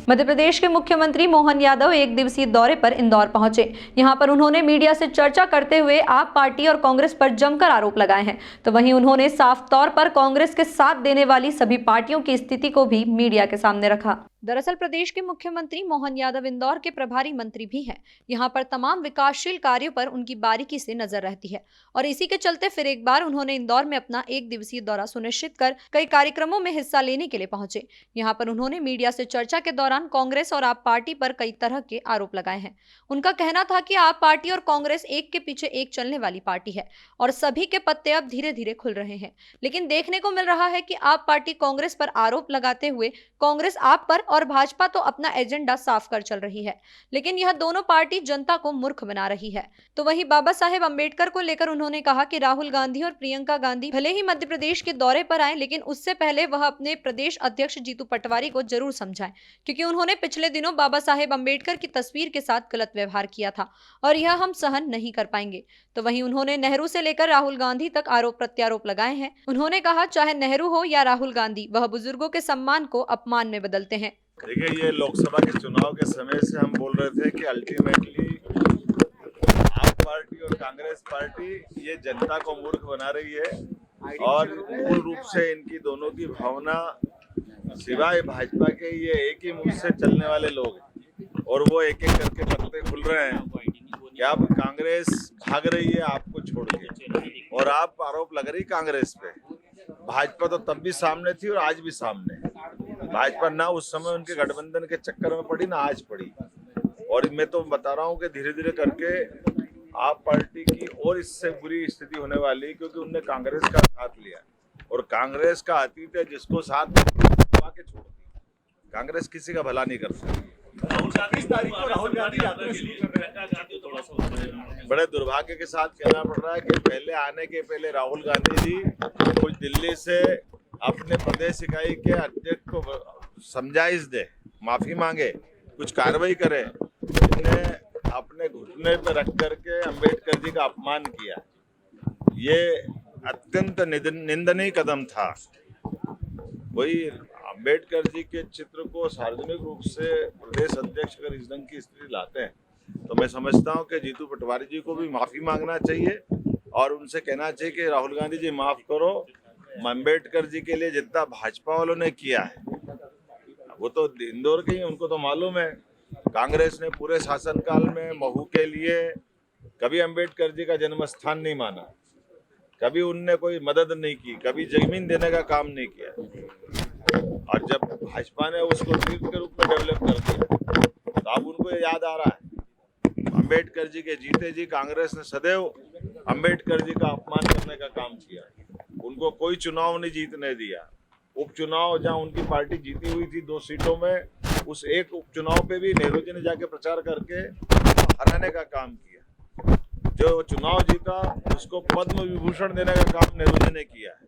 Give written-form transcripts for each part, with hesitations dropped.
मध्य प्रदेश के मुख्यमंत्री मोहन यादव एक दिवसीय दौरे पर इंदौर पहुंचे। यहां पर उन्होंने मीडिया से चर्चा करते हुए आप पार्टी और कांग्रेस पर जमकर आरोप लगाए हैं। तो वहीं उन्होंने साफ तौर पर कांग्रेस के साथ देने वाली सभी पार्टियों की स्थिति को भी मीडिया के सामने रखा। दरअसल प्रदेश के मुख्यमंत्री मोहन यादव इंदौर के प्रभारी मंत्री भी हैं। यहाँ पर तमाम विकासशील कार्यों पर उनकी बारीकी से नजर रहती है और इसी के चलते फिर एक बार उन्होंने इंदौर में अपना एक दिवसीय दौरा सुनिश्चित कर कई कार्यक्रमों में हिस्सा लेने के लिए पहुंचे। यहाँ पर उन्होंने मीडिया से चर्चा के दौरान कांग्रेस और आप पार्टी पर कई तरह के आरोप लगाए हैं। उनका कहना था कि आप पार्टी और कांग्रेस एक के पीछे एक चलने वाली पार्टी है और सभी के पत्ते अब धीरे धीरे खुल रहे हैं। लेकिन देखने को मिल रहा है कि आप पार्टी कांग्रेस पर आरोप लगाते हुए कांग्रेस आप पर और भाजपा तो अपना एजेंडा साफ कर चल रही है, लेकिन यह दोनों पार्टी जनता को मूर्ख बना रही है। तो वहीं बाबा साहेब अंबेडकर को लेकर उन्होंने कहा कि राहुल गांधी और प्रियंका गांधी भले ही मध्य प्रदेश के दौरे पर आए, लेकिन उससे पहले वह अपने प्रदेश अध्यक्ष जीतू पटवारी को जरूर समझाएं, क्योंकि उन्होंने पिछले दिनों बाबा साहेब अंबेडकर की तस्वीर के साथ गलत व्यवहार किया था और यह हम सहन नहीं कर पाएंगे। तो वहीं उन्होंने नेहरू से लेकर राहुल गांधी तक आरोप प्रत्यारोप लगाए हैं। उन्होंने कहा चाहे नेहरू हो या राहुल गांधी, वह बुजुर्गों के सम्मान को अपमान में बदलते हैं। देखिए, ये लोकसभा के चुनाव के समय से हम बोल रहे थे कि अल्टीमेटली आप पार्टी और कांग्रेस पार्टी ये जनता को मूर्ख बना रही है और मूल रूप से इनकी दोनों की भावना सिवाय भाजपा के ये एक ही मुंह से चलने वाले लोग हैं और वो एक एक करके पत्ते खुल रहे हैं कि अब कांग्रेस भाग रही है आपको छोड़ के और आप आरोप लग रही कांग्रेस पे। भाजपा तो तब भी सामने थी और आज भी सामने है। भाजपा ना उस समय उनके गठबंधन के चक्कर में पड़ी ना आज पड़ी और मैं तो बता रहा हूँ कि धीरे धीरे करके आप पार्टी की और इससे बुरी स्थिति होने वाली, क्योंकि उनने कांग्रेस का साथ लिया और कांग्रेस का अतीत है जिसको साथ दबा के छोड़ दिया। कांग्रेस किसी का भला नहीं कर सकती। बड़े दुर्भाग्य के साथ कहना पड़ रहा है कि पहले आने के पहले राहुल गांधी जी कुछ दिल्ली से अपने प्रदेश इकाई के अध्यक्ष को समझाइश दे, माफी मांगे, कुछ कार्रवाई करे। इन्हें अपने घुटने पर रख करके अंबेडकर जी का अपमान किया। ये अत्यंत निंदनीय कदम था। वही अंबेडकर जी के चित्र को सार्वजनिक रूप से प्रदेश अध्यक्ष अगर इस ढंग की स्थिति लाते हैं तो मैं समझता हूं कि जीतू पटवारी जी को भी माफी मांगना चाहिए और उनसे कहना चाहिए कि राहुल गांधी जी माफ करो, अंबेडकर जी के लिए जितना भाजपा वालों ने किया है वो तो इंदौर के ही, उनको तो मालूम है। कांग्रेस ने पूरे शासनकाल में महू के लिए कभी अंबेडकर जी का जन्म स्थान नहीं माना, कभी उनने कोई मदद नहीं की, कभी जमीन देने का काम नहीं किया और जब भाजपा ने उसको तीर्थ के रूप में डेवलप कर दिया तो अब उनको याद आ रहा है अंबेडकर जी के जीते जी कांग्रेस ने सदैव अंबेडकर जी का अपमान करने का काम किया। उनको कोई चुनाव नहीं जीतने दिया। उपचुनाव जहां उनकी पार्टी जीती हुई थी 2 सीटों में, उस एक उपचुनाव पे भी नेहरू जी ने जाके प्रचार करके हराने का काम किया। जो चुनाव जीता उसको पद्म विभूषण देने का काम नेहरू जी ने किया है।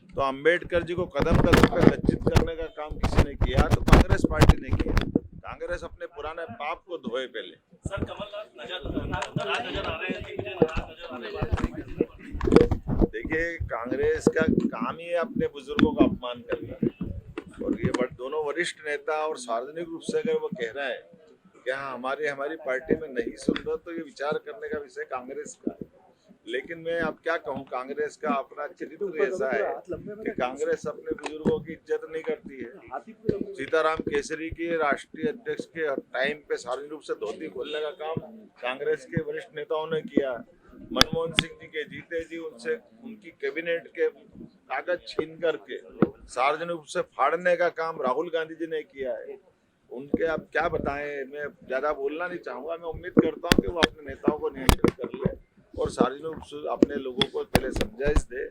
तो अंबेडकर जी को कदम कदम पे लज्जित करने का काम किसी ने किया तो कांग्रेस पार्टी ने किया। कांग्रेस अपने पुराने पाप को धोए पहले। सर, कमलनाथ नजर आ रहे हैं। देखिए, कांग्रेस का काम ही है अपने बुजुर्गों का अपमान करना और ये दोनों वरिष्ठ नेता और सार्वजनिक रूप से अगर वो कह रहा है कि हाँ हमारी पार्टी में नहीं सुन रहा, तो ये विचार करने का विषय कांग्रेस का है। लेकिन मैं अब क्या कहूँ, कांग्रेस का अपना चरित्र ऐसा है कि कांग्रेस अपने बुजुर्गों की इज्जत नहीं करती है। सीताराम केसरी के राष्ट्रीय अध्यक्ष के टाइम पे सार्वजनिक रूप से धोती खोलने का काम कांग्रेस के वरिष्ठ नेताओं ने किया। मनमोहन सिंह जी के जीते जी उनसे उनकी कैबिनेट के कागज छीन करके सार्वजनिक रूप से फाड़ने का काम राहुल गांधी जी ने किया है। उनके अब क्या बताएं, मैं ज्यादा बोलना नहीं चाहूंगा। मैं उम्मीद करता हूं कि वो अपने नेताओं को नियंत्रित कर ले और सार्वजनिक रूप से अपने लोगों को पहले समझाइश दे।